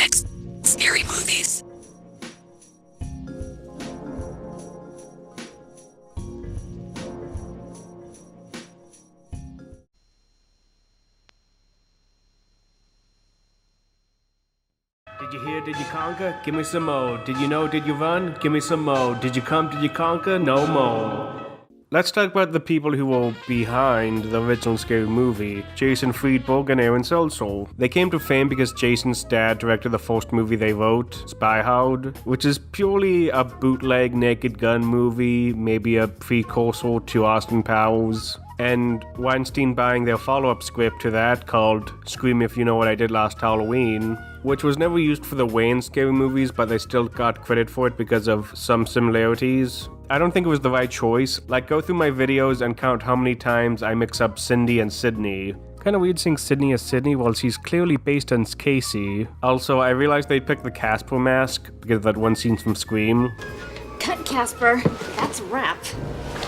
next scary movies. Did you hear, did you conquer? Give me some more. Did you know, did you run? Give me some more. Did you come, did you conquer? No more. Let's talk about the people who were behind the original scary movie, Jason Friedberg and Aaron Seltzer. They came to fame because Jason's dad directed the first movie they wrote, Spy Hard, which is purely a bootleg Naked Gun movie, maybe a precursor to Austin Powers. And Weinstein buying their follow-up script to that called Scream If You Know What I Did Last Halloween, which was never used for the Wayne scary movies, but they still got credit for it because of some similarities. I don't think it was the right choice. Like, go through my videos and count how many times I mix up Cindy and Sydney. Kinda weird seeing Sydney as Sydney while she's clearly based on Casey. Also, I realized they picked the Casper mask because of that one scene from Scream. Cut, Casper. That's a wrap.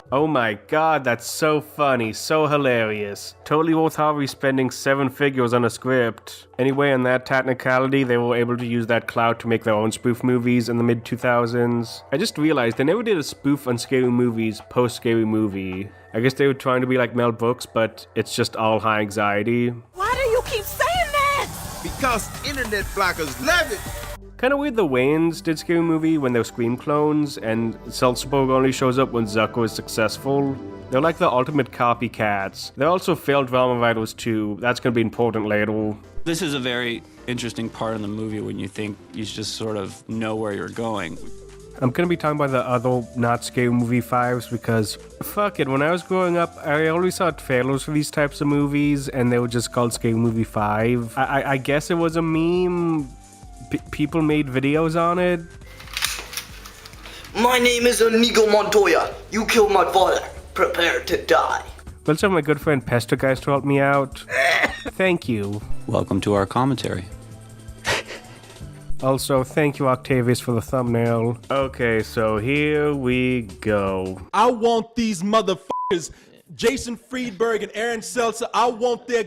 Oh my god, that's so funny, so hilarious. Totally worth Harvey spending 7 figures on a script. Anyway, on that technicality, they were able to use that clout to make their own spoof movies in the mid-2000s. I just realized they never did a spoof on scary movies post-scary movie. I guess they were trying to be like Mel Brooks, but it's just all high anxiety. Why do you keep saying that? Because internet bloggers love it. Kinda weird the Wayans did Scary Movie when they're Scream clones, and Seltzberg only shows up when Zucker is successful. They're like the ultimate copycats. They're also failed drama writers too. That's gonna be important later. This is a very interesting part of the movie when you think you just sort of know where you're going. I'm gonna be talking about the other not Scary Movie 5s because, fuck it, when I was growing up, I always saw trailers for these types of movies, and they were just called Scary Movie 5. I guess it was a meme. People made videos on it. My name is Inigo Montoya. You killed my father. Prepare to die. Let's have my good friend Pestergeist to help me out. Thank you. Welcome to our commentary. Also, thank you, Octavius, for the thumbnail. Okay, so here we go. I want these motherfuckers, Jason Friedberg and Aaron Seltzer, I want their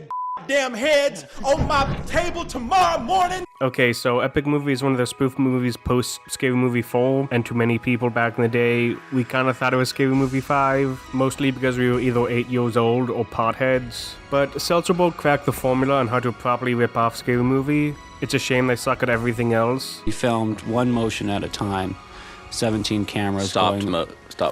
damn heads on my table tomorrow morning. Okay, so Epic Movie is one of the spoof movies post Scary Movie 4, and to many people back in the day, we kind of thought it was Scary Movie 5, mostly because we were either 8 years old or potheads. But Seltzerberg cracked the formula on how to properly rip off Scary Movie. It's a shame they suck at everything else. We filmed one motion at a time, 17 cameras Stop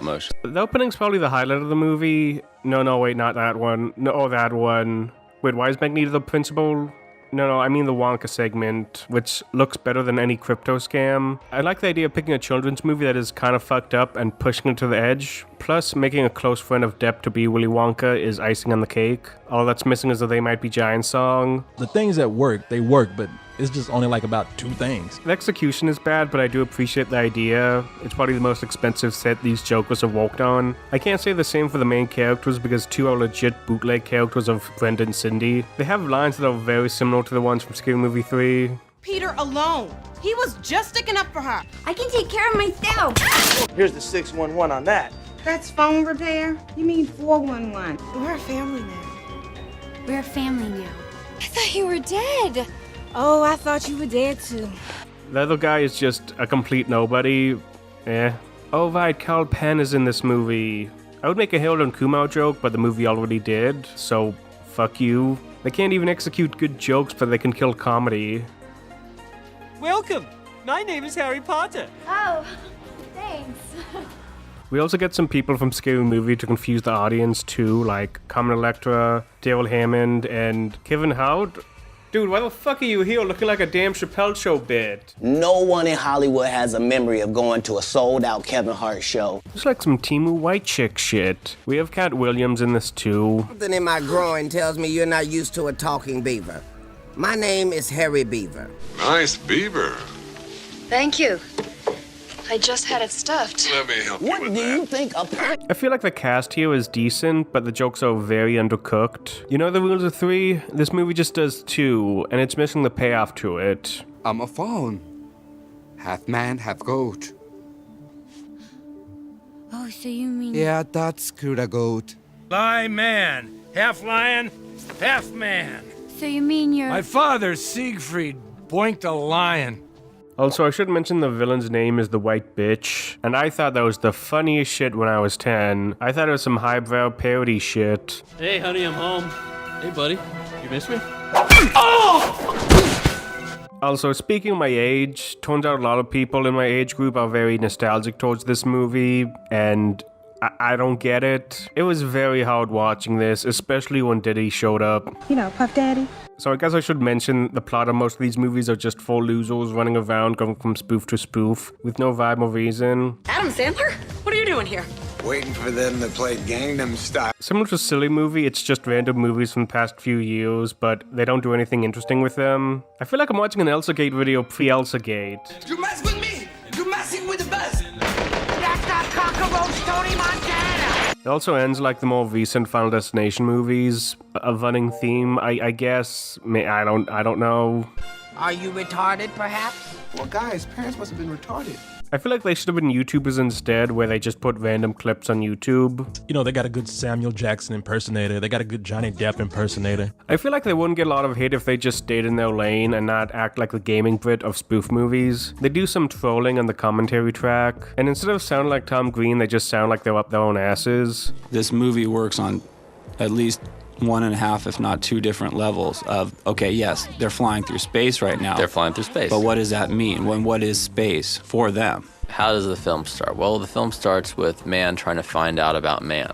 motion. The opening's probably the highlight of the movie. No, wait, not that one. No, that one. Wait, why is Magneto the principal? No, I mean the Wonka segment, which looks better than any crypto scam. I like the idea of picking a children's movie that is kind of fucked up and pushing it to the edge. Plus, making a close friend of Depp to be Willy Wonka is icing on the cake. All that's missing is the They Might Be Giants song. The things that work, they work, but it's just only like about 2 things. The execution is bad, but I do appreciate the idea. It's probably the most expensive set these jokers have worked on. I can't say the same for the main characters because 2 are legit bootleg characters of Brenda and Cindy. They have lines that are very similar to the ones from Scary Movie 3. Peter alone. He was just sticking up for her. I can take care of myself. Here's the 611 on that. That's phone repair? You mean 411. We're a family now. We're a family now. I thought you were dead. Oh, I thought you were dead too. The other guy is just a complete nobody. Oh right, Carl Penn is in this movie. I would make a Harold and Kumar joke, but the movie already did, so fuck you. They can't even execute good jokes, but they can kill comedy. Welcome! My name is Harry Potter. Oh, thanks. We also get some people from Scary Movie to confuse the audience too, like Carmen Electra, Daryl Hammond, and Kevin Howard. Dude, why the fuck are you here looking like a damn Chappelle Show bit? No one in Hollywood has a memory of going to a sold-out Kevin Hart show. It's like some Timu White chick shit. We have Cat Williams in this too. Something in my groin tells me you're not used to a talking beaver. My name is Harry Beaver. Nice beaver. Thank you. I just had it stuffed. Let me help you What with do that. you think a I feel like the cast here is decent, but the jokes are very undercooked. You know the rules of 3? This movie just does 2, and it's missing the payoff to it. I'm a fawn. Half man, half goat. Oh, so you mean... Yeah, that's Kuda goat. Lie man, half lion, half man. So you mean you're... My father, Siegfried, boinked a lion. Also, I should mention the villain's name is the White Bitch, and I thought that was the funniest shit when I was 10. I thought it was some highbrow parody shit. Hey, honey, I'm home. Hey, buddy. You miss me? Also, speaking of my age, turns out a lot of people in my age group are very nostalgic towards this movie, and I don't get it. It was very hard watching this, especially when Diddy showed up. You know, Puff Daddy. So I guess I should mention the plot of most of these movies are just four losers running around going from spoof to spoof with no rhyme or reason. Adam Sandler? What are you doing here? Waiting for them to play Gangnam Style. Similar to Silly Movie, it's just random movies from the past few years, but they don't do anything interesting with them. I feel like I'm watching an Elsa Gate video pre-Elsa Gate. You mess with me! You're messing with the best! That's not cockroach Tony Montana! It also ends like the more recent Final Destination movies. A running theme, I guess. I don't know. Are you retarded, perhaps? Well, guys, parents must have been retarded. I feel like they should have been YouTubers instead, where they just put random clips on YouTube. You know, they got a good Samuel Jackson impersonator. They got a good Johnny Depp impersonator. I feel like they wouldn't get a lot of hate if they just stayed in their lane and not act like the gaming Brit of spoof movies. They do some trolling on the commentary track, and instead of sounding like Tom Green, they just sound like they're up their own asses. This movie works on at least 1.5, if not 2 different levels of, okay, yes, they're flying through space right now. They're flying through space. But what does that mean? What is space for them? How does the film start? Well, the film starts with man trying to find out about man.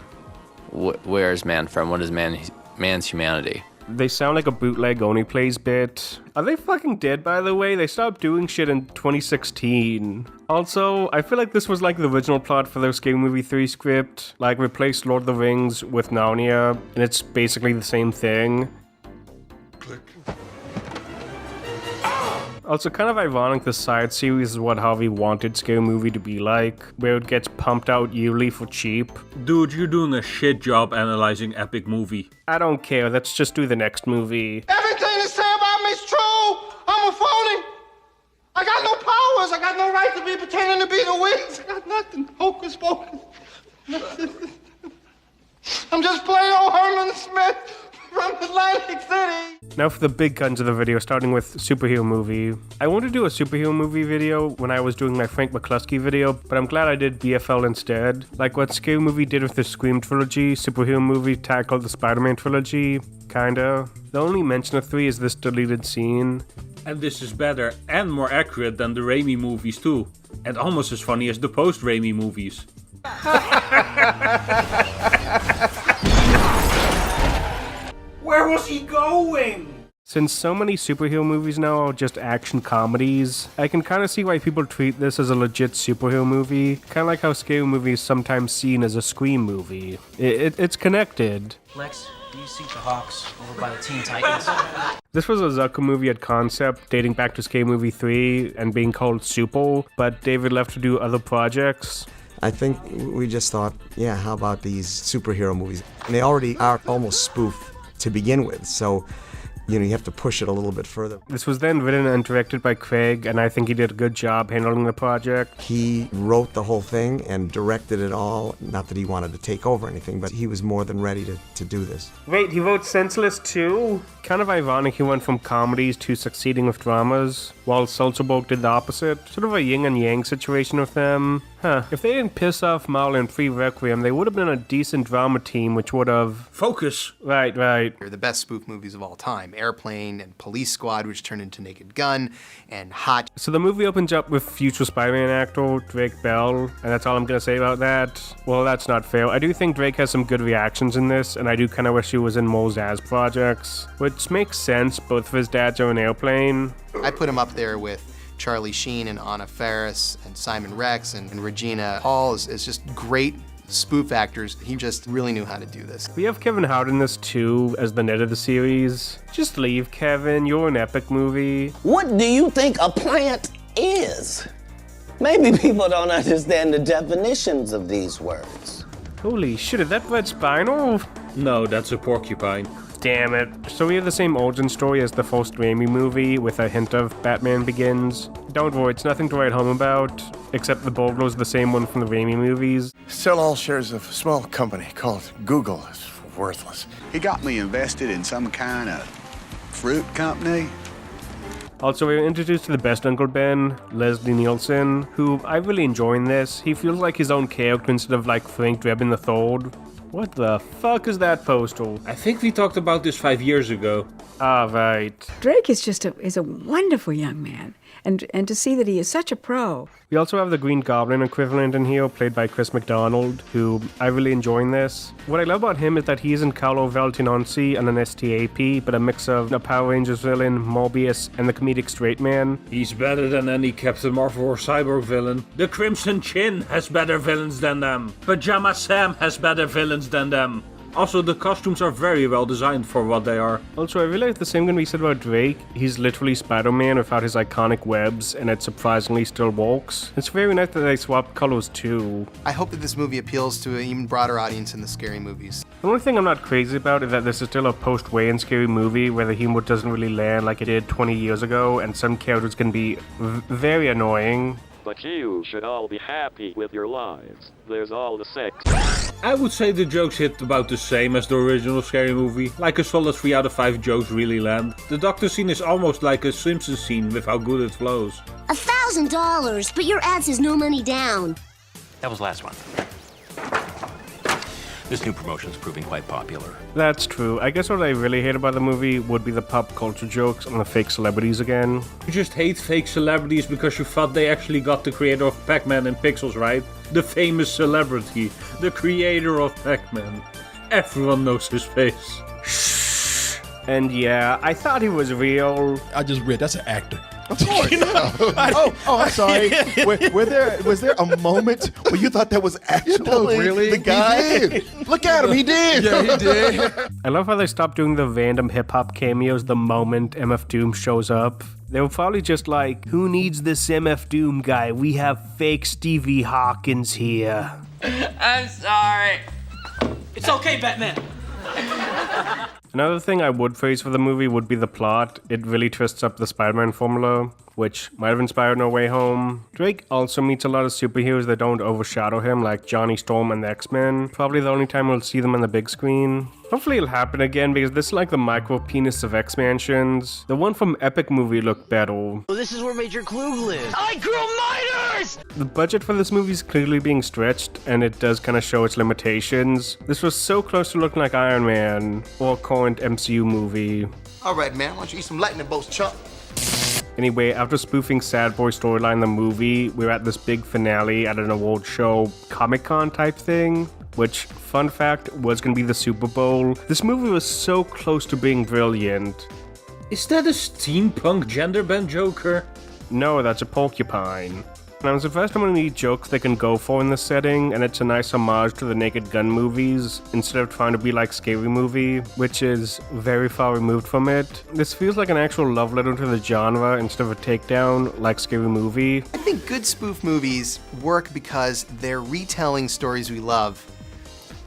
Where is man from? What is man's humanity? They sound like a bootleg Only Plays bit. Are they fucking dead, by the way? They stopped doing shit in 2016. Also, I feel like this was like the original plot for their Scary Movie 3 script. Like, replace Lord of the Rings with Narnia, and it's basically the same thing. Click. Also, kind of ironic, the side series is what Harvey wanted Scary Movie to be like, where it gets pumped out yearly for cheap. Dude, you're doing a shit job analyzing epic movie. I don't care, let's just do the next movie. Everything they say about me is true! I'm a phony! I got no powers! I got no right to be pretending to be the wings! I got nothing. Hocus pocus. Nothing. I'm just plain old Herman Smith from Atlantic City! Now for the big guns of the video, starting with superhero movie. I wanted to do a superhero movie video when I was doing my Frank McCluskey video, but I'm glad I did BFL instead. Like what Scary Movie did with the Scream trilogy, superhero movie tackled the Spider-Man trilogy, kinda. The only mention of 3 is this deleted scene. And this is better and more accurate than the Raimi movies too. And almost as funny as the post-Raimi movies. Where was he going? Since so many superhero movies now are just action comedies, I can kind of see why people treat this as a legit superhero movie, kind of like how Scary Movie is sometimes seen as a Scream movie. It's connected. Lex, do you see the Hawks over by the Teen Titans? This was a Zucker movie at concept, dating back to Scary Movie 3 and being called Super, but David left to do other projects. I think we just thought, yeah, how about these superhero movies? And they already are almost spoof to begin with, so you have to push it a little bit further. This was then written and directed by Craig, and I think he did a good job handling the project. He wrote the whole thing and directed it all. Not that he wanted to take over anything, but he was more than ready to do this. Wait, he wrote Senseless too? Kind of ironic he went from comedies to succeeding with dramas, while Soderbergh did the opposite. Sort of a yin and yang situation with them. Huh, if they didn't piss off Marley and Free Requiem, they would have been a decent drama team, which would have... Focus! Right. They're the best spoof movies of all time. Airplane and Police Squad, which turned into Naked Gun, and Hot. So the movie opens up with future Spider-Man actor Drake Bell, and that's all I'm gonna say about that. Well, that's not fair. I do think Drake has some good reactions in this, and I do kind of wish he was in more Zaz projects, which makes sense, both of his dads are in Airplane. I put him up there with Charlie Sheen and Anna Faris and Simon Rex and Regina Hall is just great spoof actors. He just really knew how to do this. We have Kevin Hart in this too, as the Ned of the series. Just leave, Kevin. You're an epic movie. What do you think a plant is? Maybe people don't understand the definitions of these words. Holy shit, is that Red Spinal? No, that's a porcupine. Damn it. So we have the same origin story as the first Raimi movie, with a hint of Batman Begins. Don't worry, it's nothing to write home about, except the burglar's the same one from the Raimi movies. Sell all shares of a small company called Google. It's worthless. He got me invested in some kind of fruit company. Also, we were introduced to the best Uncle Ben, Leslie Nielsen, who I really enjoy in this. He feels like his own character instead of like Frank Drebin the Third. What the fuck is that postal? I think we talked about this 5 years ago. Ah, right. Drake is just a wonderful young man. And to see that he is such a pro. We also have the Green Goblin equivalent in here, played by Chris McDonald, who I really enjoy in this. What I love about him is that he isn't Carlo Valtinonsi and an STAP, but a mix of a Power Rangers villain, Morbius, and the comedic straight man. He's better than any Captain Marvel or Cyborg villain. The Crimson Chin has better villains than them. Pajama Sam has better villains than them. Also, the costumes are very well designed for what they are. Also, I realized the same can be said about Drake. He's literally Spider-Man without his iconic webs, and it surprisingly still works. It's very nice that they swapped colors too. I hope that this movie appeals to an even broader audience than the scary movies. The only thing I'm not crazy about is that this is still a post-Wayne scary movie where the humor doesn't really land like it did 20 years ago, and some characters can be very annoying. But you should all be happy with your lives. There's all the sex. I would say the jokes hit about the same as the original Scary Movie. Like a solid 3 out of 5 jokes really land. The doctor scene is almost like a Simpsons scene with how good it flows. $1,000, but your ad says no money down. That was last month. This new promotion's proving quite popular. That's true. I guess what I really hate about the movie would be the pop culture jokes on the fake celebrities again. You just hate fake celebrities because you thought they actually got the creator of Pac-Man and Pixels, right? The famous celebrity. The creator of Pac-Man. Everyone knows his face. Shh. And yeah, I thought he was real. I just read, that's an actor. Of course. I'm sorry. Was there a moment where you thought that was actually really? the guy? Look at him, he did. Yeah, he did. I love how they stopped doing the random hip-hop cameos the moment MF Doom shows up. They were probably just like, who needs this MF Doom guy? We have fake Stevie Hawkins here. I'm sorry. It's okay, Batman. Another thing I would praise for the movie would be the plot. It really twists up the Spider-Man formula, which might have inspired No Way Home. Drake also meets a lot of superheroes that don't overshadow him, like Johnny Storm and the X-Men. Probably the only time we'll see them on the big screen. Hopefully it'll happen again, because this is like the micro-penis of X-Mansions. The one from Epic Movie looked better. Oh, this is where Major Klug lives. I grew minors! The budget for this movie is clearly being stretched, and it does kind of show its limitations. This was so close to looking like Iron Man, or a current MCU movie. All right, man, why don't you eat some lightning bolts, chump? Anyway, after spoofing Sad Boy storyline in the movie, we're at this big finale at an award show, Comic-Con type thing, which, fun fact, was gonna be the Super Bowl. This movie was so close to being brilliant. Is that a steampunk gender bend Joker? No, that's a porcupine. And I'm surprised how many jokes they can go for in this setting, and it's a nice homage to the Naked Gun movies, instead of trying to be like Scary Movie, which is very far removed from it. This feels like an actual love letter to the genre instead of a takedown like Scary Movie. I think good spoof movies work because they're retelling stories we love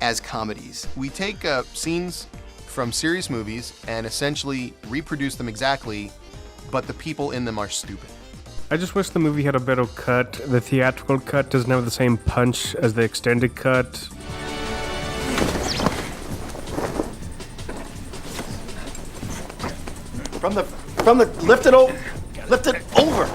as comedies. We take scenes from serious movies and essentially reproduce them exactly, but the people in them are stupid. I just wish the movie had a better cut. The theatrical cut doesn't have the same punch as the extended cut. Lift it over.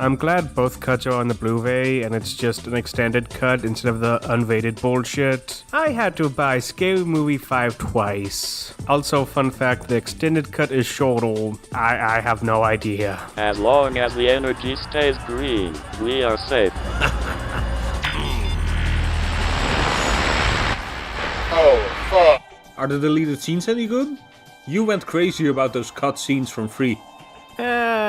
I'm glad both cuts are on the Blu-ray and it's just an extended cut instead of the unrated bullshit. I had to buy Scary Movie 5 twice. Also, fun fact, the extended cut is shorter. I have no idea. As long as the energy stays green, we are safe. Oh, fuck. Are the deleted scenes any good? You went crazy about those cut scenes from Free.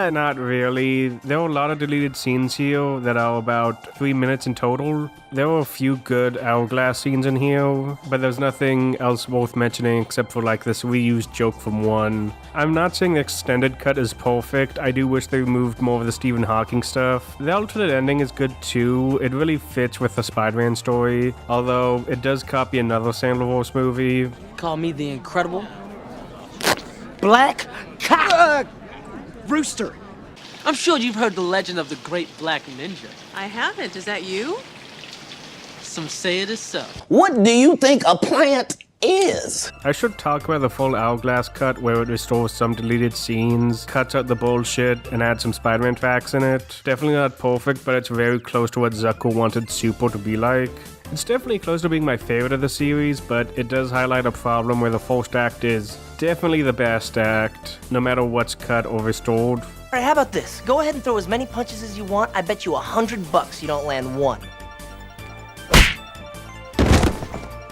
Not really. There were a lot of deleted scenes here that are about 3 minutes in total. There were a few good hourglass scenes in here, but there's nothing else worth mentioning except for like this reused joke from 1. I'm not saying the extended cut is perfect. I do wish they removed more of the Stephen Hawking stuff. The alternate ending is good too. It really fits with the Spider-Man story, although it does copy another Sandlerverse movie. Call me the Incredible Black Cock Rooster. I'm sure you've heard the legend of the Great Black Ninja. I haven't. Is that you? Some say it is so. What do you think a plant is. I should talk about the full Hourglass cut where it restores some deleted scenes, cuts out the bullshit, and adds some Spider-Man tracks in it. Definitely not perfect, but it's very close to what Zucco wanted Super to be like. It's definitely close to being my favorite of the series, but it does highlight a problem where the first act is definitely the best act, no matter what's cut or restored. Alright, how about this? Go ahead and throw as many punches as you want. I bet you $100 you don't land one.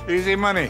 Easy money.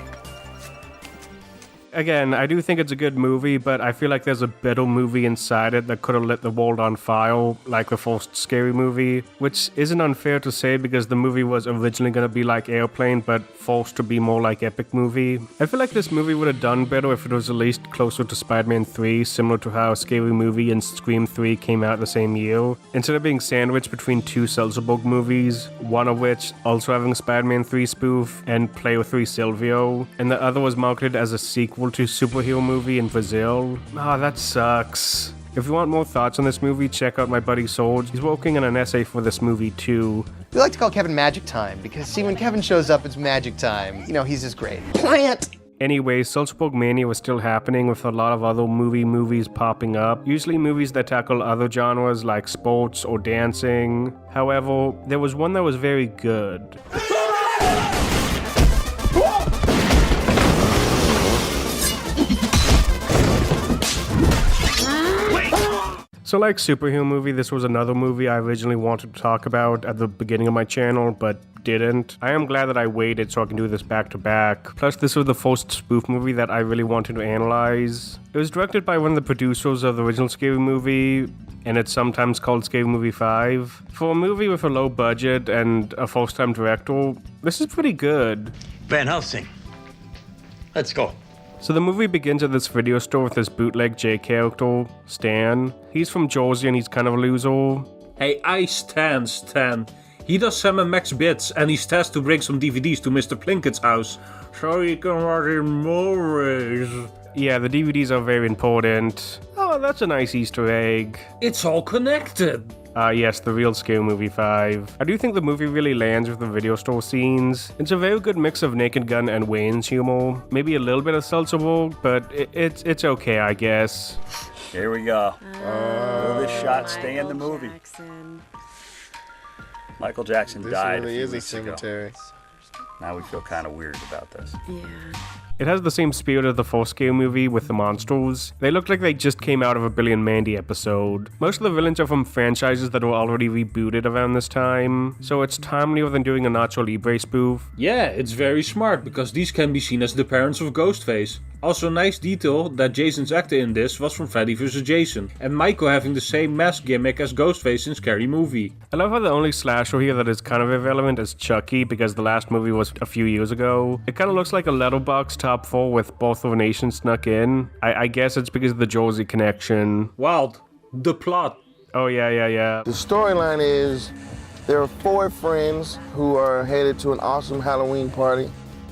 Again, I do think it's a good movie, but I feel like there's a better movie inside it that could have lit the world on fire, like the first Scary Movie, which isn't unfair to say because the movie was originally going to be like Airplane, but forced to be more like Epic Movie. I feel like this movie would have done better if it was at least closer to Spider-Man 3, similar to how Scary Movie and Scream 3 came out the same year. Instead of being sandwiched between two Selzerberg movies, one of which also having a Spider-Man 3 spoof and Player 3 Silvio, and the other was marketed as a sequel to superhero movie in Brazil. That sucks. If you want more thoughts on this movie, check out my buddy Swords. He's working on an essay for this movie too. We like to call Kevin Magic Time because, see, when Kevin shows up, it's magic time. You know, he's just great. Plant! Anyway, Selzerberg Mania was still happening with a lot of other movies popping up, usually movies that tackle other genres like sports or dancing. However, there was one that was very good. So like Superhero Movie, this was another movie I originally wanted to talk about at the beginning of my channel, but didn't. I am glad that I waited so I can do this back to back. Plus, this was the first spoof movie that I really wanted to analyze. It was directed by one of the producers of the original Scary Movie, and it's sometimes called Scary Movie 5. For a movie with a low budget and a first-time director, this is pretty good. Van Helsing. Let's go. So the movie begins at this video store with this bootleg J character, Stan. He's from Jersey and he's kind of a loser. Hey, I Stan. He does Sam and Max bits and he's tasked to bring some DVDs to Mr. Plinkett's house, so he can watch in movies. Yeah, the DVDs are very important. Oh, that's a nice Easter egg. It's all connected. Yes, the real Scary Movie 5. I do think the movie really lands with the video store scenes. It's a very good mix of Naked Gun and Wayne's humor. Maybe a little bit of Seltzerberg, but it's okay, I guess. Here we go. Will this shot stay in the movie? Michael Jackson died. This really is a cemetery. Now we feel kind of weird about this. Yeah. It has the same spirit as the first Scary Movie with the monsters. They look like they just came out of a Billy and Mandy episode. Most of the villains are from franchises that were already rebooted around this time, so it's timelier than doing a Nacho Libre spoof. Yeah, it's very smart because these can be seen as the parents of Ghostface. Also, nice detail that Jason's actor in this was from Freddy vs. Jason, and Michael having the same mask gimmick as Ghostface in Scary Movie. I love how the only slasher here that is kind of irrelevant is Chucky, because the last movie was a few years ago. It kind of looks like a letterbox top 4 with both of the nations snuck in. I guess it's because of the Jersey connection. Wild. The plot. Oh yeah. The storyline is there are 4 friends who are headed to an awesome Halloween party.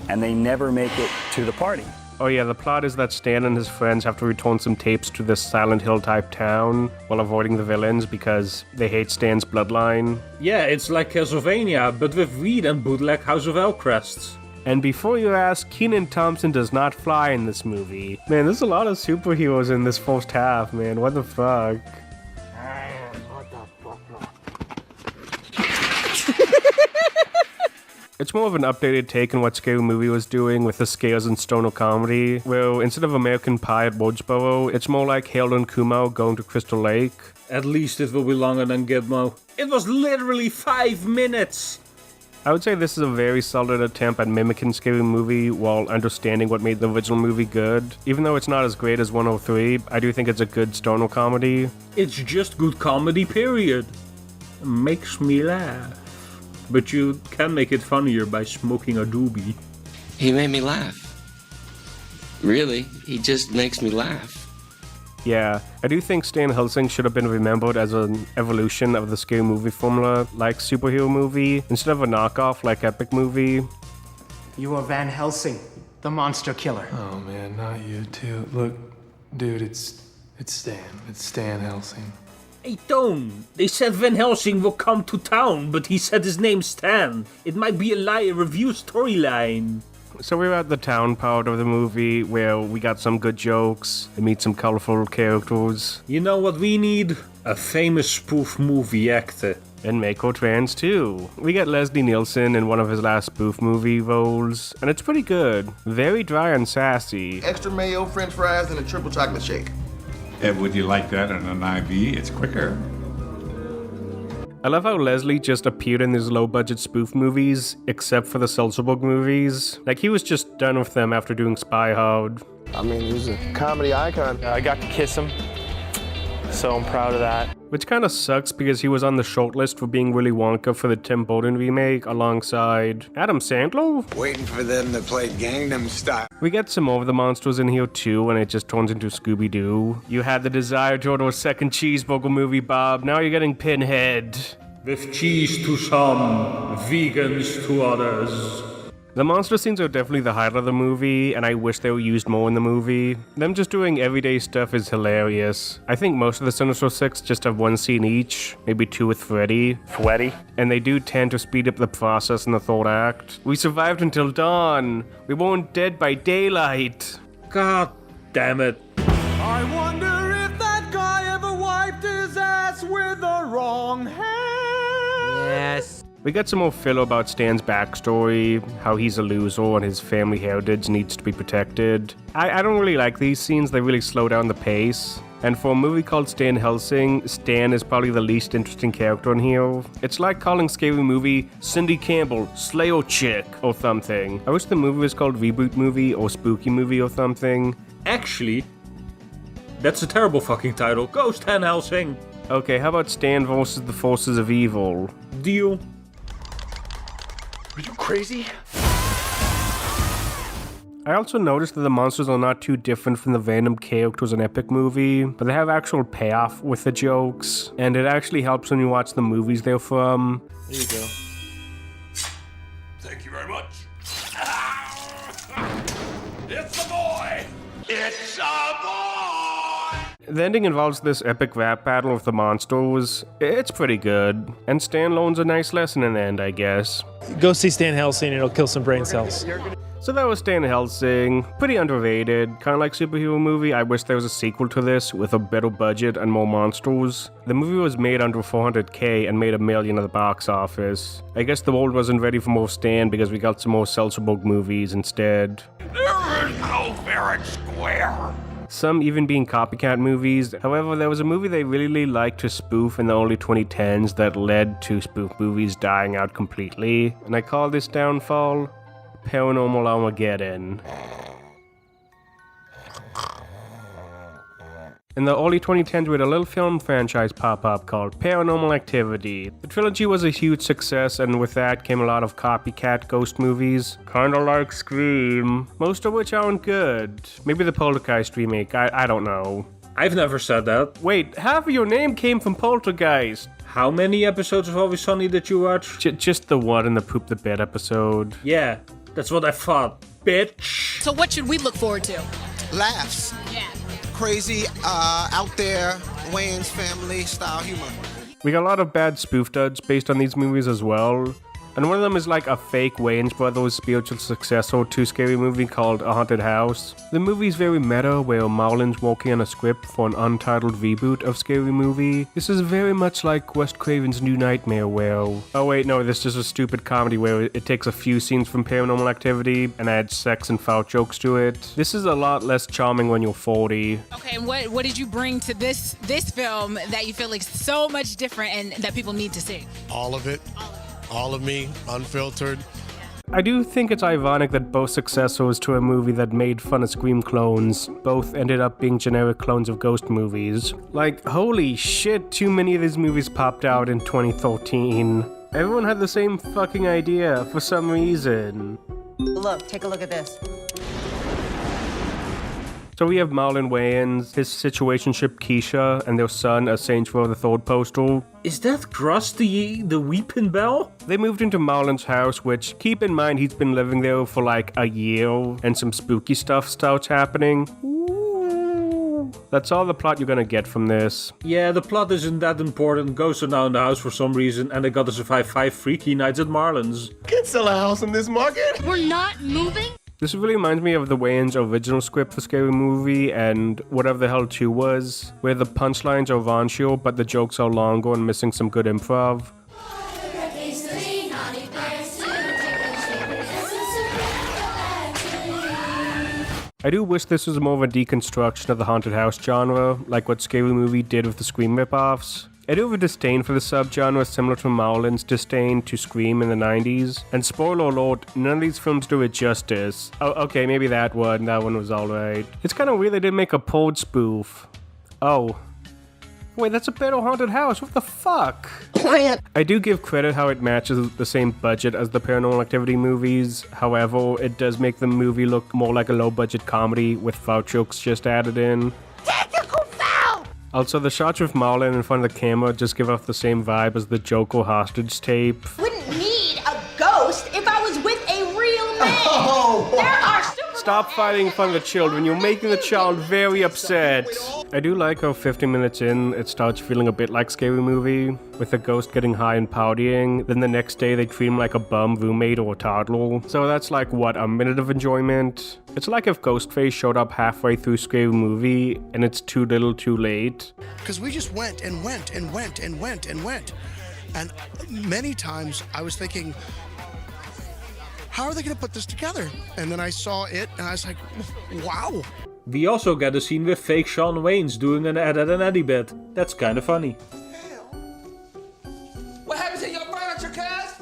And they never make it to the party. Oh yeah, the plot is that Stan and his friends have to return some tapes to this Silent Hill type town while avoiding the villains because they hate Stan's bloodline. Yeah, it's like Castlevania, but with weed and bootleg House of Elcrests. And before you ask, Kenan Thompson does not fly in this movie. Man, there's a lot of superheroes in this first half, man. What the fuck? It's more of an updated take on what Scary Movie was doing with the scares and stoner comedy, where instead of American Pie at Woodsboro, it's more like Harold and Kumar going to Crystal Lake. At least it will be longer than Gizmo. It was literally 5 minutes! I would say this is a very solid attempt at mimicking Scary Movie while understanding what made the original movie good. Even though it's not as great as 103, I do think it's a good stoner comedy. It's just good comedy, period. Makes me laugh. But you can make it funnier by smoking a doobie. He made me laugh. Really, he just makes me laugh. Yeah, I do think Stan Helsing should have been remembered as an evolution of the Scary Movie formula, like Superhero Movie, instead of a knockoff like Epic Movie. You are Van Helsing, the monster killer. Oh man, not you too. Look, dude, it's Stan. It's Stan Helsing. Hey, Tone, they said Van Helsing will come to town, but he said his name's Stan. It might be a lie review storyline. So we're at the town part of the movie where we got some good jokes and meet some colorful characters. You know what we need? A famous spoof movie actor. And Mako Trans too. We get Leslie Nielsen in one of his last spoof movie roles, and it's pretty good. Very dry and sassy. Extra mayo, french fries, and a triple chocolate shake. Would you like that in an IV? It's quicker. I love how Leslie just appeared in these low-budget spoof movies, except for the Seltzerberg movies. Like, he was just done with them after doing Spy Hard. I mean, he's a comedy icon. I got to kiss him, so I'm proud of that. Which kind of sucks because he was on the shortlist for being Willy Wonka for the Tim Burton remake alongside Adam Sandler. Waiting for them to play Gangnam Style. We get some more of the monsters in here too, and it just turns into Scooby-Doo. You had the desire to order a second cheeseburger movie, Bob. Now you're getting Pinhead. With cheese to some, vegans to others. The monster scenes are definitely the highlight of the movie, and I wish they were used more in the movie. Them just doing everyday stuff is hilarious. I think most of the Sinister Six just have one scene each, maybe two with Freddy. And they do tend to speed up the process in the third act. We survived until dawn. We weren't dead by daylight. God damn it. I wonder if that guy ever wiped his ass with the wrong hand. Yes. We get some more filler about Stan's backstory, how he's a loser and his family heritage needs to be protected. I don't really like these scenes, they really slow down the pace. And for a movie called Stan Helsing, Stan is probably the least interesting character in here. It's like calling Scary Movie Cindy Campbell, Slayer Chick, or something. I wish the movie was called Reboot Movie or Spooky Movie or something. Actually, that's a terrible fucking title. Go Stan Helsing! Okay, how about Stan versus the Forces of Evil? Deal. Are you crazy? I also noticed that the monsters are not too different from the random characters in Epic Movie, but they have actual payoff with the jokes, and it actually helps when you watch the movies they're from. There you go. Thank you very much. It's a boy! It's a boy! The ending involves this epic rap battle with the monsters. It's pretty good, and Stan learns a nice lesson in the end, I guess. Go see Stan Helsing, it'll kill some brain cells. So that was Stan Helsing. Pretty underrated, kind of like superhero movie. I wish there was a sequel to this with a better budget and more monsters. The movie was made under $400K and made $1 million at the box office. I guess the world wasn't ready for more Stan because we got some more Seltzerberg movies instead. There is no fair and square. Some even being copycat movies. However, there was a movie they really liked to spoof in the early 2010s that led to spoof movies dying out completely. And I call this downfall Paranormal Armageddon. In the early 2010s, we had a little film franchise pop up called Paranormal Activity. The trilogy was a huge success, and with that came a lot of copycat ghost movies, kinda like Scream, most of which aren't good. Maybe the Poltergeist remake, I don't know. I've never said that. Wait, half of your name came from Poltergeist. How many episodes of Always Sunny did you watch? Just the one in the Poop the Bed episode. Yeah, that's what I thought, bitch. So what should we look forward to? Laughs. Yeah. Crazy, out there, Wayans family style humor. We got a lot of bad spoof duds based on these movies as well. And one of them is like a fake Wayans Brothers spiritual successor to Scary Movie called A Haunted House. The movie's very meta, where Marlon's working on a script for an untitled reboot of Scary Movie. This is very much like Wes Craven's New Nightmare, where... Oh wait, no, this is a stupid comedy where it takes a few scenes from Paranormal Activity and adds sex and foul jokes to it. This is a lot less charming when you're 40. Okay, and what did you bring to this film that you feel like so much different and that people need to see? All of it. All of me, unfiltered. I do think it's ironic that both successors to a movie that made fun of Scream clones both ended up being generic clones of ghost movies. Like, holy shit, too many of these movies popped out in 2013. Everyone had the same fucking idea for some reason. Look, take a look at this. So we have Marlon Wayans, his situationship Keisha, and their son, a Saints Row the Third poster. Is that Krusty the Weeping Bell? They moved into Marlon's house, which, keep in mind, he's been living there for like a year, and some spooky stuff starts happening. Ooh. That's all the plot you're gonna get from this. Yeah, the plot isn't that important. Ghosts are now in the house for some reason, and they gotta survive 5 freaky nights at Marlon's. Can't sell a house in this market. We're not moving? This really reminds me of the Wayans' original script for Scary Movie and whatever the hell 2 was, where the punchlines are raunchier but the jokes are longer and missing some good improv. I do wish this was more of a deconstruction of the haunted house genre, like what Scary Movie did with the Scream ripoffs. I do have a disdain for the subgenre similar to Marlon's disdain to Scream in the 90s, and spoiler alert, none of these films do it justice. Oh, okay, maybe that one was alright. It's kind of weird they didn't make a Pode spoof. Oh. Wait, that's a better haunted house, what the fuck? Plant! I do give credit how it matches the same budget as the Paranormal Activity movies, however, it does make the movie look more like a low-budget comedy with fart jokes just added in. Tactical foul! Also, the shots with Marlon in front of the camera just give off the same vibe as the Joker hostage tape. Wouldn't need a ghost if I was with a real man. Oh, there are super Stop fighting in front of the children, you're making the child very upset. I do like how 50 minutes in, it starts feeling a bit like Scary Movie, with the ghost getting high and partying, then the next day they treat him like a bum roommate or a toddler. So that's like, what, a minute of enjoyment? It's like if Ghostface showed up halfway through Scary Movie, and it's too little too late. Because we just went and went and went and went and went. And many times I was thinking, how are they going to put this together? And then I saw it and I was like, wow. We also get a scene with fake Shawn Wayans doing an Ed, Edd and Eddy bit. That's kind of funny. What happened to your furniture, cuz?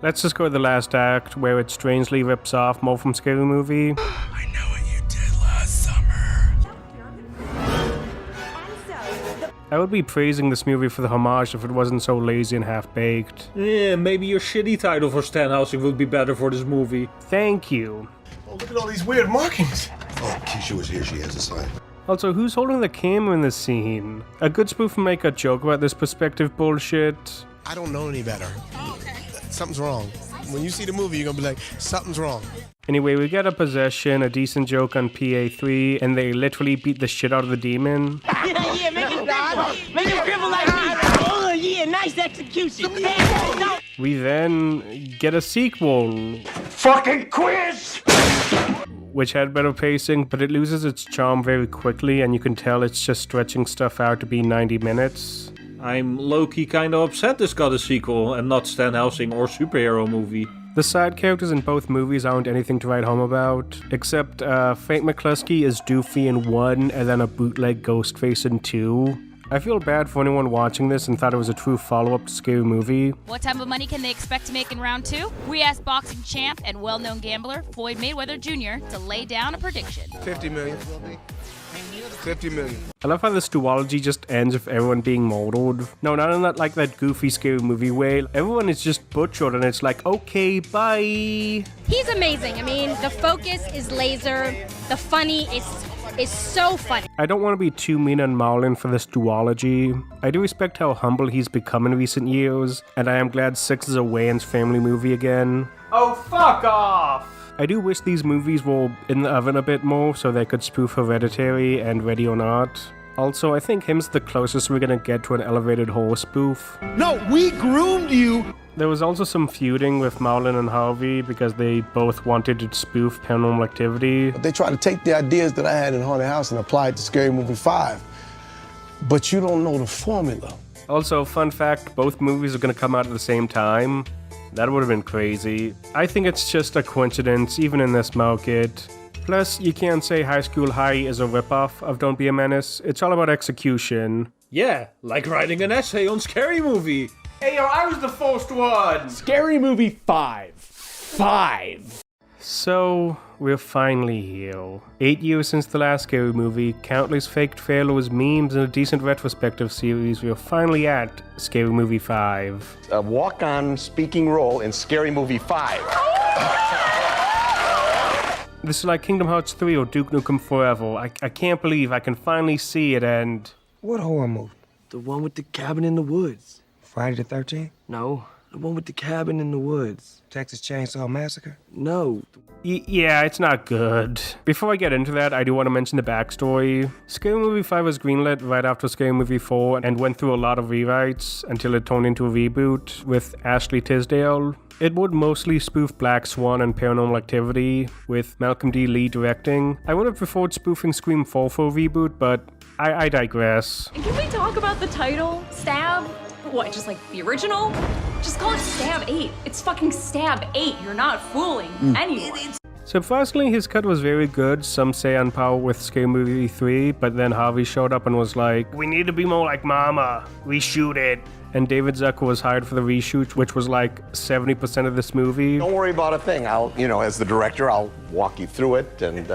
Let's just go to the last act, where it strangely rips off more from Scary Movie. I know what you did last summer. I would be praising this movie for the homage if it wasn't so lazy and half-baked. Yeah, maybe your shitty title for Stan Helsing would be better for this movie. Thank you. Oh, look at all these weird markings. Oh, Keisha was here. She has a sign. Also, who's holding the camera in this scene? A good spoof would make a joke about this perspective bullshit. I don't know any better. Something's wrong. When you see the movie, you're gonna be like, something's wrong. Anyway, we get a possession, a decent joke on PA3, and they literally beat the shit out of the demon. Yeah, make it cripple. Make it cripple like me. Oh, yeah, nice execution. We then get a sequel. Fucking quiz! Which had better pacing, but it loses its charm very quickly, and you can tell it's just stretching stuff out to be 90 minutes. I'm low-key kinda upset this got a sequel and not Stan Helsing or superhero movie. The side characters in both movies aren't anything to write home about, except Frank McCluskey is Doofy in 1 and then a bootleg Ghostface in 2. I feel bad for anyone watching this and thought it was a true follow-up to Scary Movie. What type of money can they expect to make in round 2? We asked boxing champ and well-known gambler Floyd Mayweather Jr. to lay down a prediction. 50 million. 50 million. I love how this duology just ends with everyone being murdered. No, not in that like that goofy Scary Movie way. Everyone is just butchered and it's like, okay, bye. He's amazing. I mean, the focus is laser. The funny is so funny. I don't want to be too mean on Marlon for this duology. I do respect how humble he's become in recent years, and I am glad 6 is a Wayans family movie again. Oh, fuck off! I do wish these movies were in the oven a bit more so they could spoof Hereditary and Ready or Not. Also, I think him's the closest we're gonna get to an elevated horror spoof. No, we groomed you! There was also some feuding with Marlon and Harvey because they both wanted to spoof Paranormal Activity. They tried to take the ideas that I had in Haunted House and apply it to Scary Movie 5. But you don't know the formula. Also, fun fact, both movies are gonna come out at the same time. That would have been crazy. I think it's just a coincidence, even in this market. Plus, you can't say High School High is a ripoff of Don't Be a Menace. It's all about execution. Yeah, like writing an essay on Scary Movie. Hey, yo, I was the first one! Scary Movie 5. 5. So, we're finally here. 8 years since the last Scary Movie, countless fake trailers, memes, and a decent retrospective series, we're finally at Scary Movie 5. A walk-on speaking role in Scary Movie 5. This is like Kingdom Hearts 3 or Duke Nukem Forever. I can't believe I can finally see it and... What horror movie? The one with the cabin in the woods. Friday the 13th? No, the one with the cabin in the woods. Texas Chainsaw Massacre? No. Yeah, it's not good. Before I get into that, I do want to mention the backstory. Scary Movie 5 was greenlit right after Scary Movie 4 and went through a lot of rewrites until it turned into a reboot with Ashley Tisdale. it would mostly spoof Black Swan and Paranormal Activity, with Malcolm D. Lee directing. I would have preferred spoofing Scream 4 for a reboot, but I digress. And can we talk about the title? Stab? What, just like the original? Just call it Stab 8. It's fucking Stab 8. You're not fooling anyone. Surprisingly, his cut was very good, some say on par with Scary Movie 3, but then Harvey showed up and was like, "We need to be more like Mama, reshoot it." And David Zucker was hired for the reshoot, which was like 70% of this movie. Don't worry about a thing. As the director, I'll walk you through it and...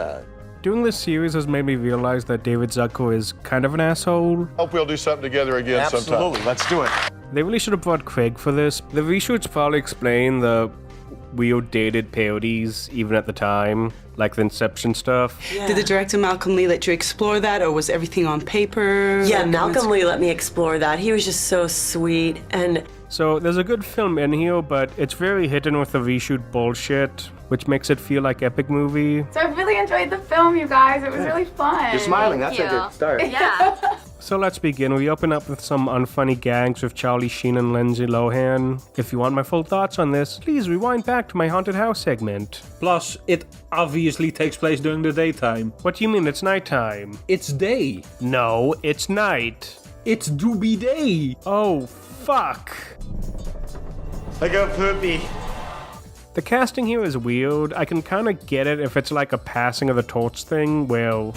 Doing this series has made me realize that David Zucker is kind of an asshole. Hope we'll do something together again sometime. Absolutely, let's do it. They really should have brought Craig for this. The reshoots probably explain the weird dated parodies even at the time, like the Inception stuff. Yeah. Did the director Malcolm Lee let you explore that, or was everything on paper? Yeah, Malcolm Lee let me explore that. He was just so sweet. And so there's a good film in here, but it's very hidden with the reshoot bullshit, which makes it feel like epic movie. So I really enjoyed the film, you guys. It was really fun. You're smiling. That's a good start. Yeah. So let's begin. We open up with some unfunny gags with Charlie Sheen and Lindsay Lohan. If you want my full thoughts on this, please rewind back to my haunted house segment. Plus, it obviously takes place during the daytime. What do you mean it's nighttime? It's day. No, it's night. It's doobie day. Oh, fuck. I got poopy. The casting here is weird. I can kind of get it if it's like a passing of the torch thing, where...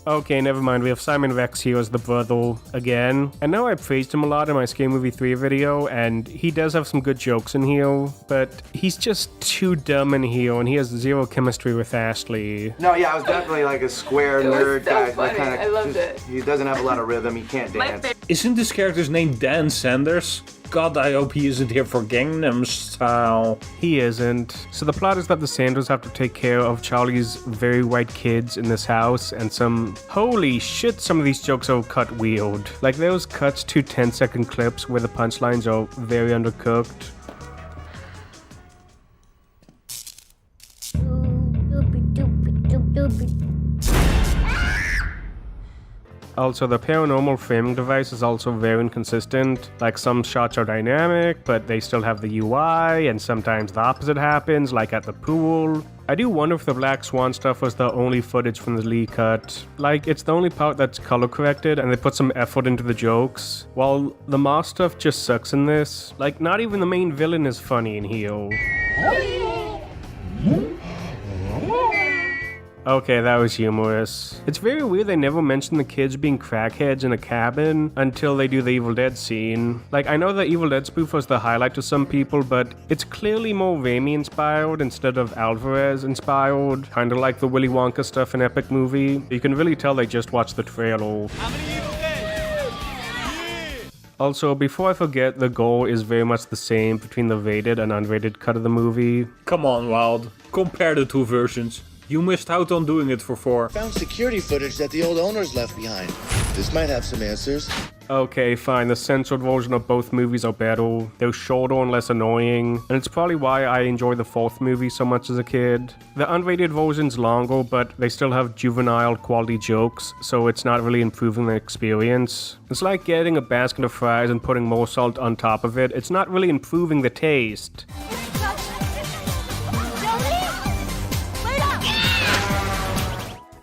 Okay, never mind, we have Simon Rex here as the brother again. I know I praised him a lot in my Scary Movie 3 video, and he does have some good jokes in here, but he's just too dumb in here, and he has zero chemistry with Ashley. No, yeah, I was definitely like a square nerd so guy. funny. I loved it. He doesn't have a lot of rhythm, he can't dance. Isn't this character's name Dan Sanders? God, I hope he isn't here for Gangnam Style. He isn't. So the plot is that the Sanders have to take care of Charlie's very white kids in this house, and holy shit, some of these jokes are cut weird. Like those cuts to 10-second clips where the punchlines are very undercooked. Also, the paranormal framing device is also very inconsistent. Like, some shots are dynamic, but they still have the UI, and sometimes the opposite happens, like at the pool. I do wonder if the Black Swan stuff was the only footage from the Lee cut. Like, it's the only part that's color corrected, and they put some effort into the jokes. While the Moss stuff just sucks in this. Like, not even the main villain is funny in here. Okay, that was humorous. It's very weird they never mention the kids being crackheads in a cabin until they do the Evil Dead scene. Like, I know the Evil Dead spoof was the highlight to some people, but it's clearly more Raimi inspired instead of Alvarez inspired, kinda like the Willy Wonka stuff in Epic Movie. You can really tell they just watched the trailer. Also, before I forget, the goal is very much the same between the rated and unrated cut of the movie. Come on, Wild. Compare the two versions. You missed out on doing it for 4. Found security footage that the old owners left behind. This might have some answers. Okay, fine, the censored version of both movies are better. They're shorter and less annoying, and it's probably why I enjoy the 4th movie so much as a kid. The unrated version's longer, but they still have juvenile quality jokes, so it's not really improving the experience. It's like getting a basket of fries and putting more salt on top of it. It's not really improving the taste.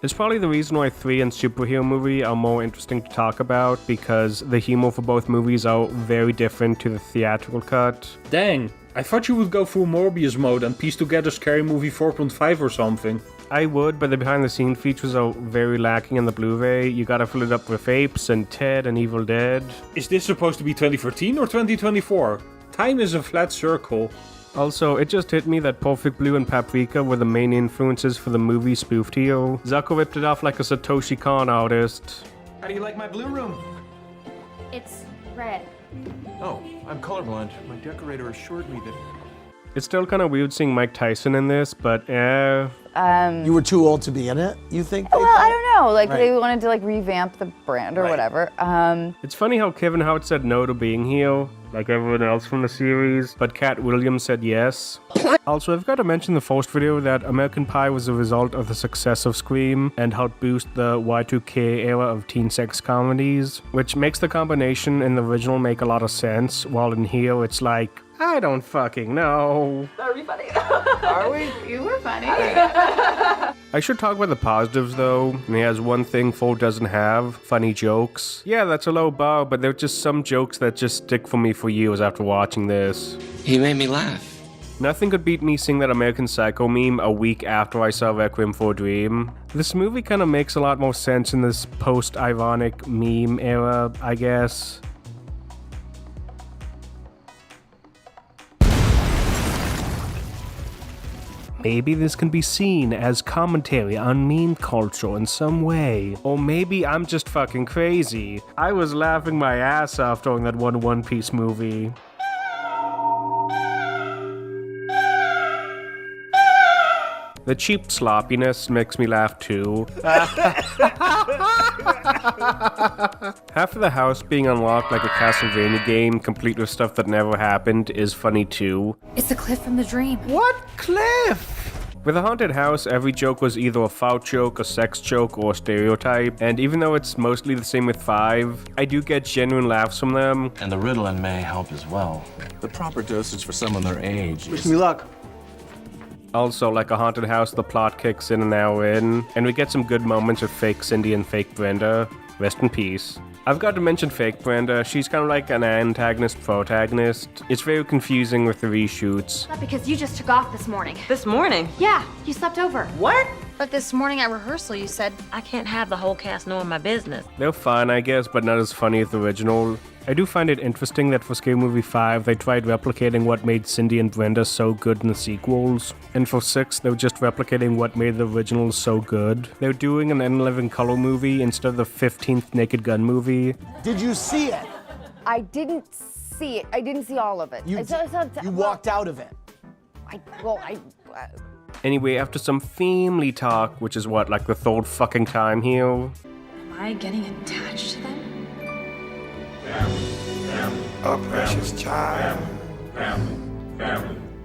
It's probably the reason why 3 and Superhero Movie are more interesting to talk about, because the humor for both movies are very different to the theatrical cut. Dang, I thought you would go full Morbius mode and piece together Scary Movie 4.5 or something. I would, but the behind-the-scenes features are very lacking in the Blu-ray. You gotta fill it up with apes and Ted and Evil Dead. Is this supposed to be 2013 or 2024? Time is a flat circle. Also, it just hit me that Perfect Blue and Paprika were the main influences for the movie spoofed here. Zucker ripped it off like a Satoshi Kon artist. How do you like my blue room? It's red. Oh, I'm colorblind. My decorator assured me that... It's still kind of weird seeing Mike Tyson in this, but You were too old to be in it, you think? Well, I don't know. Like, Right. they wanted to, like, revamp the brand or whatever. It's funny how Kevin Hart said no to being here, like everyone else from the series, but Cat Williams said yes. Also, I've got to mention the first video that American Pie was a result of the success of Scream and helped boost the Y2K era of teen sex comedies, which makes the combination in the original make a lot of sense, while in here it's like I don't fucking know. Are we funny? Are we? You were funny. I should talk about the positives though. And he has one thing 4 doesn't have: funny jokes. Yeah, that's a low bar, but there are just some jokes that just stick for me for years after watching this. He made me laugh. Nothing could beat me seeing that American Psycho meme a week after I saw Requiem for a Dream. This movie kind of makes a lot more sense in this post-ironic meme era, I guess. Maybe this can be seen as commentary on meme culture in some way. Or maybe I'm just fucking crazy. I was laughing my ass off during that One Piece movie. The cheap sloppiness makes me laugh too. Half of the house being unlocked like a Castlevania game, complete with stuff that never happened, is funny too. It's the cliff from the dream. What cliff? With a haunted house, every joke was either a fart joke, a sex joke, or a stereotype, and even though it's mostly the same with 5, I do get genuine laughs from them. And the Ritalin may help as well. The proper dosage for someone their age. Wish me luck. Also, like a haunted house, the plot kicks in an hour in, and we get some good moments with fake Cindy and fake Brenda. Rest in peace. I've got to mention fake Brenda. She's kind of like an antagonist-protagonist. It's very confusing with the reshoots. Not because you just took off this morning. This morning? Yeah, you slept over. What? But this morning at rehearsal, you said, I can't have the whole cast knowing my business. They're fun, I guess, but not as funny as the original. I do find it interesting that for Scary Movie 5, they tried replicating what made Cindy and Brenda so good in the sequels. And for 6, they were just replicating what made the originals so good. They're doing an In Living Color movie instead of the 15th Naked Gun movie. Did you see it? I didn't see it. I didn't see all of it. You walked out of it. Anyway, after some family talk, which is what, like the 3rd fucking time here? Am I getting attached to them? A precious child.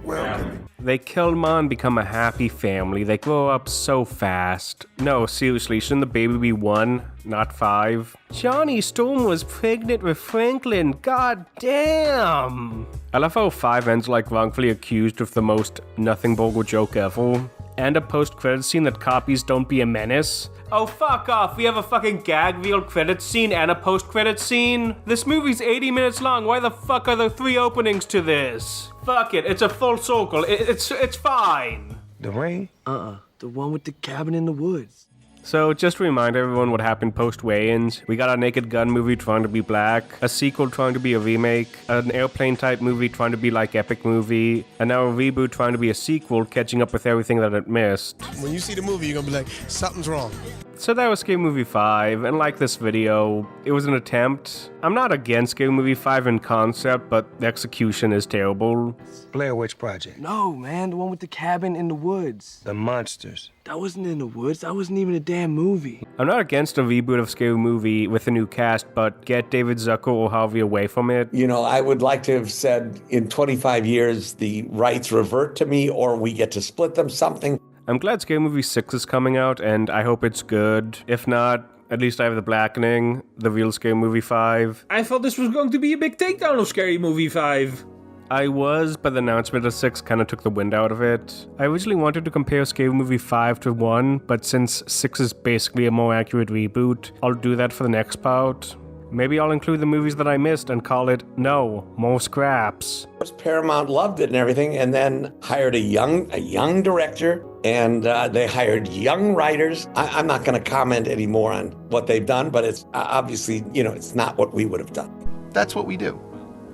Welcome. They kill Ma and become a happy family. They grow up so fast. No, seriously, shouldn't the baby be 1, not 5? Johnny Storm was pregnant with Franklin. God damn. I love how 5 ends like wrongfully accused with the most nothing burger joke ever. And a post-credits scene that copies Don't Be a Menace. Oh, fuck off. We have a fucking gag reel credits scene and a post-credits scene? This movie's 80 minutes long. Why the fuck are there 3 openings to this? Fuck it. It's a full circle. It's fine. The Ring? The one with the cabin in the woods. So, just to remind everyone what happened post-weigh-ins, we got a Naked Gun movie trying to be black, a sequel trying to be a remake, an airplane-type movie trying to be like Epic Movie, and now a reboot trying to be a sequel, catching up with everything that it missed. When you see the movie, you're gonna be like, something's wrong. So that was Scary Movie 5, and like this video, it was an attempt. I'm not against Scary Movie 5 in concept, but the execution is terrible. Blair Witch Project. No, man, the one with the cabin in the woods. The monsters. That wasn't in the woods. That wasn't even a damn movie. I'm not against a reboot of Scary Movie with a new cast, but get David Zucker or Harvey away from it. You know, I would like to have said in 25 years the rights revert to me or we get to split them, something. I'm glad Scary Movie 6 is coming out, and I hope it's good. If not, at least I have The Blackening, the real Scary Movie 5. I thought this was going to be a big takedown of Scary Movie 5. I was, but the announcement of 6 kind of took the wind out of it. I originally wanted to compare Scary Movie 5 to 1, but since 6 is basically a more accurate reboot, I'll do that for the next part. Maybe I'll include the movies that I missed and call it, no, more scraps. Paramount loved it and everything, and then hired a young director, and they hired young writers. I'm not going to comment anymore on what they've done, but it's obviously, you know, it's not what we would have done. That's what we do.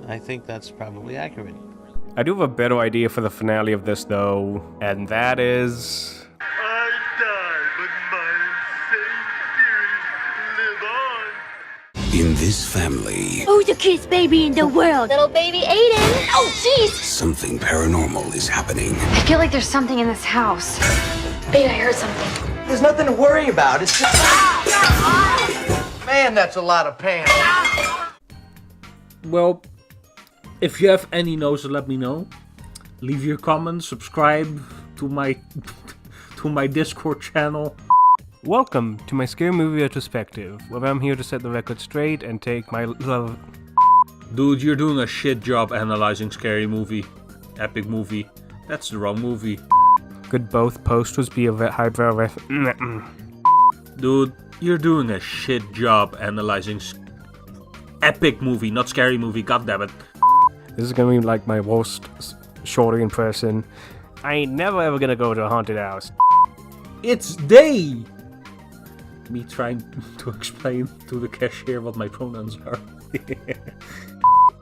I think that's probably accurate. I do have a better idea for the finale of this, though, and that is... In this family... Who's the cutest baby in the world? Little baby Aiden. Oh, jeez! Something paranormal is happening. I feel like there's something in this house. Babe, I heard something. There's nothing to worry about. It's just... Man, that's a lot of pain. Well, if you have any notes, let me know. Leave your comments, subscribe to my Discord channel. Welcome to my Scary Movie Retrospective, where I'm here to set the record straight and take my love... Dude, you're doing a shit job analyzing scary movie. Epic movie. That's the wrong movie. Could both posters be a hardware ref? Dude, you're doing a shit job analyzing epic movie, not scary movie, goddammit. This is gonna be like my worst shorty impression. I ain't never ever gonna go to a haunted house. It's they! Me trying to explain to the cashier what my pronouns are.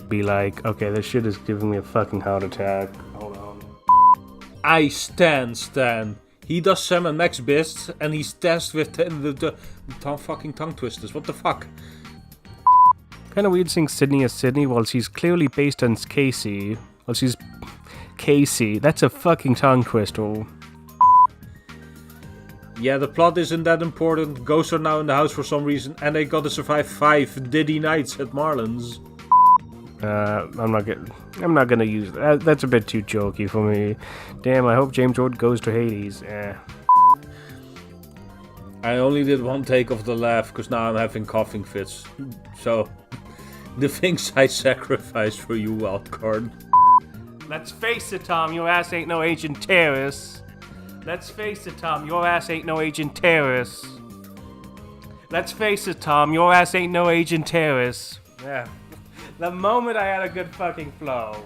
Be like, okay, this shit is giving me a fucking heart attack. Hold on. I stand Stan. He does Sam and Max best, and he's tasked with the fucking tongue twisters. What the fuck? Kinda weird seeing Sydney as Sydney while she's clearly based on Casey. Well, she's Casey. That's a fucking tongue twister. Yeah, the plot isn't that important. Ghosts are now in the house for some reason, and they gotta survive 5 Diddy nights at Marlin's. I'm not gonna use that. That's a bit too jokey for me. Damn, I hope James Ward goes to Hades. I only did one take of the laugh, because now I'm having coughing fits. So, the things I sacrificed for you, wildcard. Let's face it, Tom, your ass ain't no agent terrorist. Let's face it, Tom, your ass ain't no agent terrorist. Let's face it, Tom, your ass ain't no agent terrorist. Yeah. The moment I had a good fucking flow.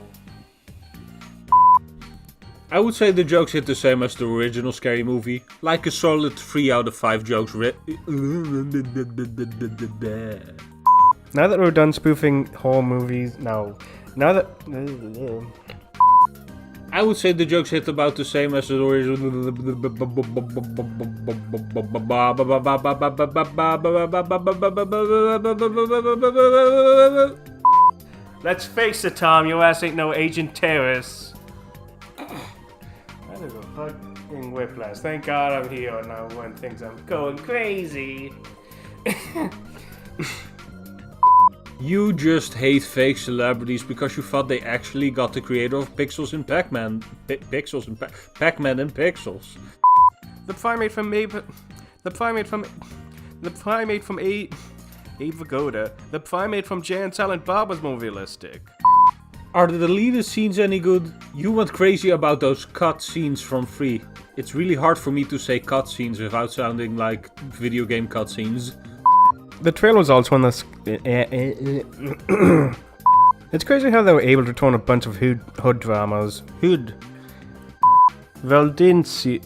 I would say the jokes hit the same as the original Scary Movie. Like a solid 3 out of 5 jokes. Now that we're done spoofing horror movies, now that... I would say the jokes hit about the same as the original. Let's face it, Tom, your ass ain't no agent terrorist. That is a fucking whiplash. Thank God I'm here now when things are going crazy. You just hate fake celebrities because you thought they actually got the creator of Pixels and Pac-Man. Pac-Man and Pixels. The primate from Abe Vigoda. The primate from Jay and Silent Bob was more realistic. Are the deleted scenes any good? You went crazy about those cut scenes from 3. It's really hard for me to say cut scenes without sounding like video game cut scenes. The trailer was also on this. It's crazy how they were able to turn a bunch of hood dramas. Veldinci.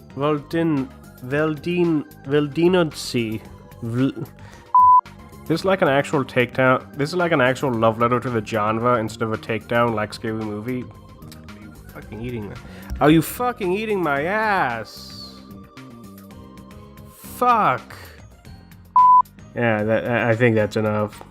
This is like an actual takedown. This is like an actual love letter to the genre instead of a takedown like Scary Movie. Are you fucking eating that? Are you fucking eating my ass? Fuck. Yeah, I think that's enough.